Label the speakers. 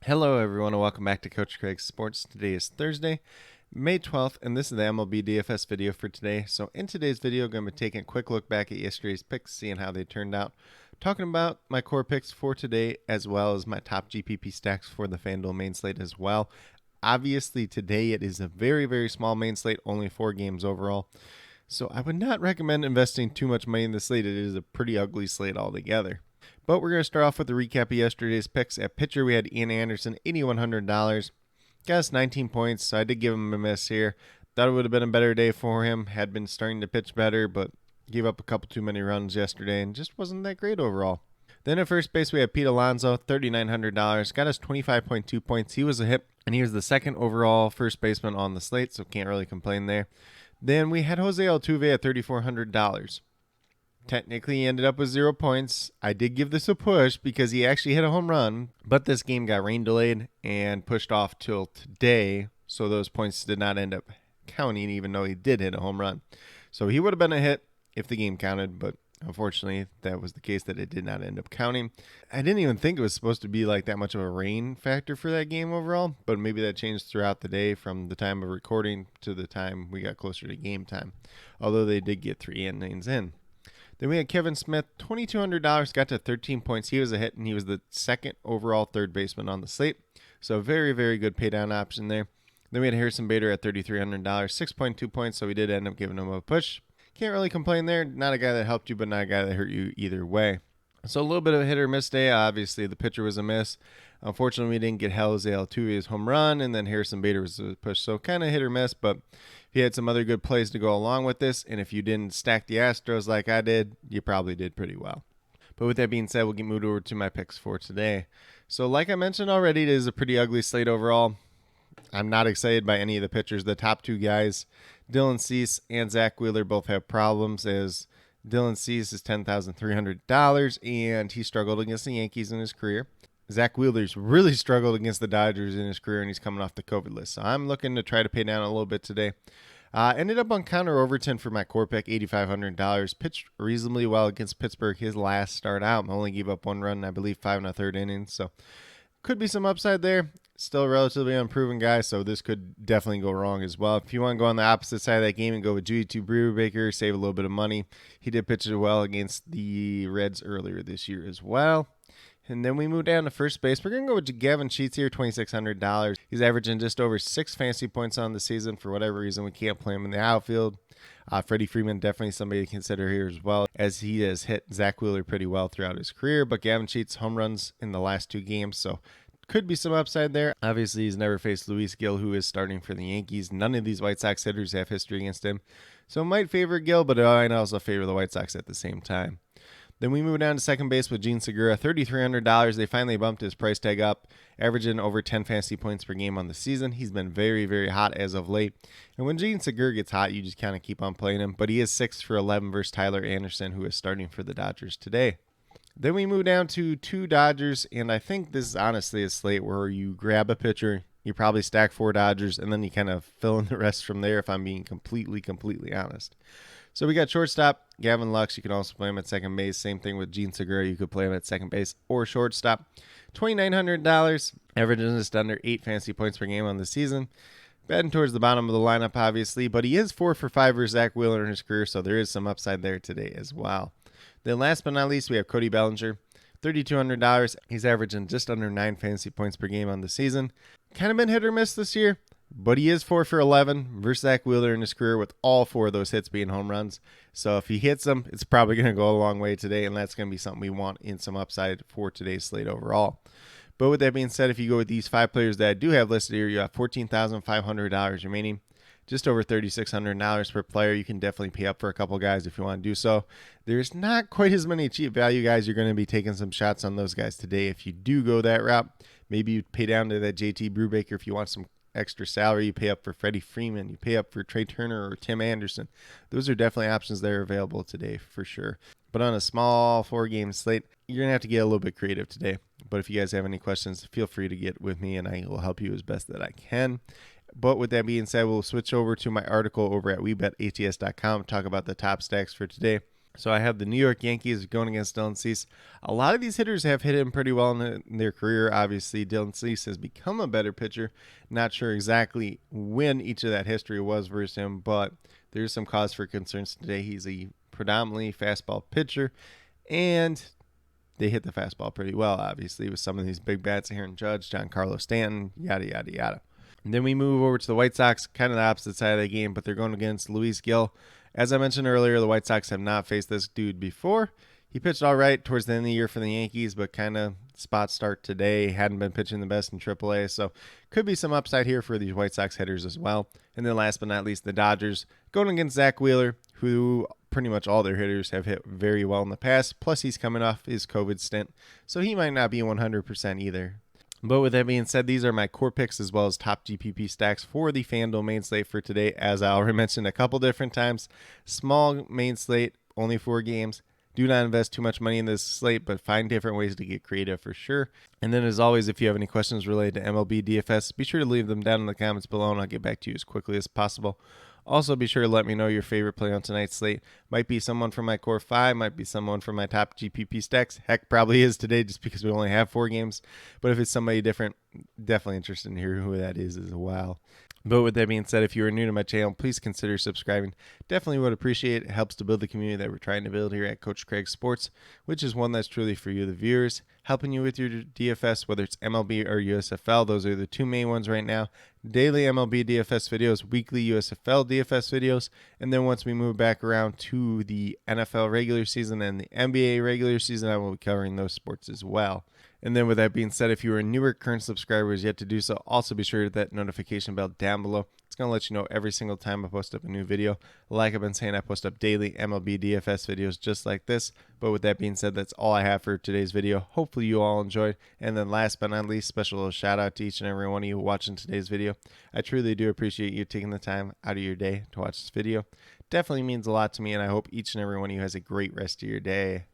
Speaker 1: Hello, everyone, and welcome back to Coach Craig's Sports. Today is Thursday, May 12th, and this is the MLB DFS video for today. So, in today's video, I'm going to be taking a quick look back at yesterday's picks, seeing how they turned out, talking about my core picks for today, as well as my top GPP stacks for the FanDuel main slate as well. Obviously, today it is a very, very small main slate, only 4 games overall. So, I would not recommend investing too much money in the slate. It is a pretty ugly slate altogether. But we're going to start off with a recap of yesterday's picks. At pitcher, we had Ian Anderson, $8,100. Got us 19 points, so I did give him a miss here. Thought it would have been a better day for him. Had been starting to pitch better, but gave up a couple too many runs yesterday and just wasn't that great overall. Then at first base, we had Pete Alonso, $3,900. Got us 25.2 points. He was a hit, and he was the second overall first baseman on the slate, so can't really complain there. Then we had Jose Altuve at $3,400. Technically, he ended up with 0 points. I did give this a push because he actually hit a home run, but this game got rain delayed and pushed off till today, so those points did not end up counting, even though he did hit a home run. So he would have been a hit if the game counted, but unfortunately, that was the case that it did not end up counting. I didn't even think it was supposed to be like that much of a rain factor for that game overall, but maybe that changed throughout the day from the time of recording to the time we got closer to game time, although they did get 3 innings in. Then we had Kevin Smith, $2,200, got to 13 points. He was a hit, and he was the second overall third baseman on the slate. So very, very good paydown option there. Then we had Harrison Bader at $3,300, 6.2 points, so we did end up giving him a push. Can't really complain there. Not a guy that helped you, but not a guy that hurt you either way. So a little bit of a hit or miss day. Obviously, the pitcher was a miss. Unfortunately, we didn't get Jose Altuve's home run, and then Harrison Bader was a push. So kind of hit or miss, but he had some other good plays to go along with this. And if you didn't stack the Astros like I did, you probably did pretty well. But with that being said, we'll get moved over to my picks for today. So like I mentioned already, it is a pretty ugly slate overall. I'm not excited by any of the pitchers. The top 2 guys, Dylan Cease and Zach Wheeler, both have problems, as Dylan Cease is $10,300, and he struggled against the Yankees in his career. Zach Wheeler's really struggled against the Dodgers in his career, and he's coming off the COVID list. So I'm looking to try to pay down a little bit today. Ended up on Connor Overton for my core pick, $8,500. Pitched reasonably well against Pittsburgh his last start out. Only gave up 1 run, I believe 5 1/3 innings. So could be some upside there. Still a relatively unproven guy, so this could definitely go wrong as well. If you want to go on the opposite side of that game and go with G2 Brubaker, save a little bit of money. He did pitch it well against the Reds earlier this year as well. And then we move down to first base. We're going to go with Gavin Sheets here, $2,600. He's averaging just over 6 fantasy points on the season. For whatever reason, we can't play him in the outfield. Freddie Freeman, definitely somebody to consider here as well, as he has hit Zach Wheeler pretty well throughout his career. But Gavin Sheets, home runs in the last 2 games, so could be some upside there. Obviously, he's never faced Luis Gil, who is starting for the Yankees. None of these White Sox hitters have history against him. So it might favor Gil, but I also favor the White Sox at the same time. Then we move down to second base with Gene Segura, $3,300. They finally bumped his price tag up, averaging over 10 fantasy points per game on the season. He's been very, very hot as of late. And when Gene Segura gets hot, you just kind of keep on playing him. But he is 6 for 11 versus Tyler Anderson, who is starting for the Dodgers today. Then we move down to 2 Dodgers, and I think this is honestly a slate where you grab a pitcher, you probably stack 4 Dodgers, and then you kind of fill in the rest from there, if I'm being completely honest. So we got shortstop, Gavin Lux. You can also play him at second base. Same thing with Gene Segura. You could play him at second base or shortstop. $2,900, averaging just under 8 fantasy points per game on the season. Batting towards the bottom of the lineup, obviously, but he is 4 for 5 versus Zach Wheeler in his career, so there is some upside there today as well. Then last but not least, we have Cody Bellinger, $3,200. He's averaging just under 9 fantasy points per game on the season. Kind of been hit or miss this year, but he is 4 for 11 versus Zach Wheeler in his career, with all 4 of those hits being home runs. So if he hits them, it's probably going to go a long way today, and that's going to be something we want in some upside for today's slate overall. But with that being said, if you go with these 5 players that I do have listed here, you have $14,500 remaining. Just over $3,600 per player. You can definitely pay up for a couple guys if you want to do so. There's not quite as many cheap value guys. You're going to be taking some shots on those guys today. If you do go that route, maybe you pay down to that JT Brubaker. If you want some extra salary, you pay up for Freddie Freeman. You pay up for Trey Turner or Tim Anderson. Those are definitely options that are available today for sure. But on a small 4-game slate, you're going to have to get a little bit creative today. But if you guys have any questions, feel free to get with me, and I will help you as best that I can. But with that being said, we'll switch over to my article over at WeBetATS.com, talk about the top stacks for today. So I have the New York Yankees going against Dylan Cease. A lot of these hitters have hit him pretty well in their career. Obviously, Dylan Cease has become a better pitcher. Not sure exactly when each of that history was versus him, but there's some cause for concerns today. He's a predominantly fastball pitcher, and they hit the fastball pretty well, obviously, with some of these big bats, Aaron Judge, Giancarlo Stanton, yada, yada, yada. And then we move over to the White Sox, kind of the opposite side of the game, but they're going against Luis Gil. As I mentioned earlier, the White Sox have not faced this dude before. He pitched all right towards the end of the year for the Yankees, but kind of spot start today. Hadn't been pitching the best in AAA, so could be some upside here for these White Sox hitters as well. And then last but not least, the Dodgers going against Zach Wheeler, who pretty much all their hitters have hit very well in the past. Plus, he's coming off his COVID stint, so he might not be 100% either. But with that being said, these are my core picks as well as top GPP stacks for the FanDuel main slate for today. As I already mentioned a couple different times, small main slate, only 4 games. Do not invest too much money in this slate, but find different ways to get creative for sure. And then as always, if you have any questions related to MLB DFS, be sure to leave them down in the comments below and I'll get back to you as quickly as possible. Also, be sure to let me know your favorite play on tonight's slate. Might be someone from my core 5, might be someone from my top GPP stacks. Heck, probably is today just because we only have 4 games. But if it's somebody different, definitely interested in hearing who that is as well. But with that being said, if you are new to my channel, please consider subscribing. Definitely would appreciate it. It helps to build the community that we're trying to build here at Coach Craig Sports, which is one that's truly for you, the viewers, helping you with your DFS, whether it's MLB or USFL. Those are the 2 main ones right now. Daily MLB DFS videos, weekly USFL DFS videos, and then once we move back around to the NFL regular season and the NBA regular season, I will be covering those sports as well. And then with that being said, if you are newer current subscribers yet to do so, also be sure to hit that notification bell down below. It's going to let you know every single time I post up a new video. Like I've been saying, I post up daily MLB DFS videos just like this. But with that being said, that's all I have for today's video. Hopefully you all enjoyed. And then last but not least, special little shout out to each and every one of you watching today's video. I truly do appreciate you taking the time out of your day to watch this video. Definitely means a lot to me, and I hope each and every one of you has a great rest of your day.